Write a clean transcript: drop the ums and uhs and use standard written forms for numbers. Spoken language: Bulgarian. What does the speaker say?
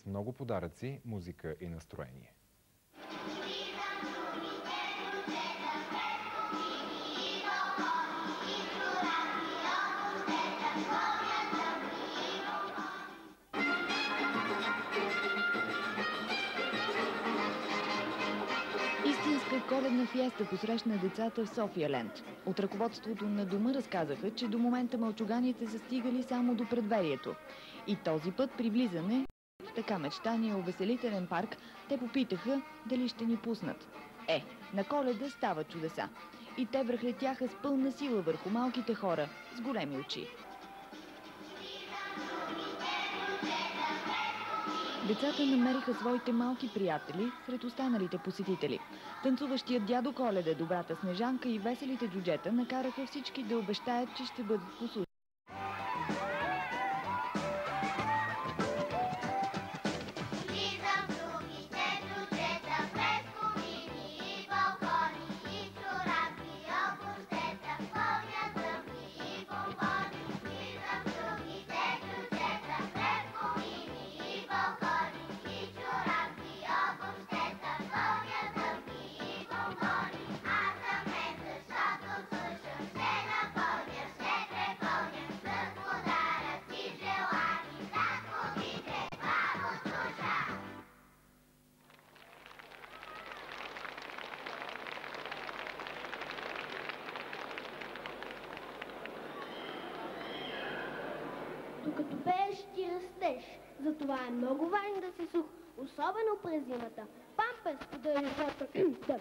много подаръци, музика и настроение. Истинска коледна фиеста посрещна децата в София-ленд. От ръководството на дома разказаха, че до момента мълчуганите са стигали само до предверието. И този път при влизане в така мечтания увеселителен парк, те попитаха дали ще ни пуснат. На Коледа става чудеса. И те връхлетяха с пълна сила върху малките хора с големи очи. Децата намериха своите малки приятели сред останалите посетители. Танцуващият дядо Коледа, добрата Снежанка и веселите джуджета накараха всички да обещаят, че ще бъдат послушни. Докато пееш, ти растеш. Затова е много важно да си сух, особено през зимата. Памперс поддържа хората да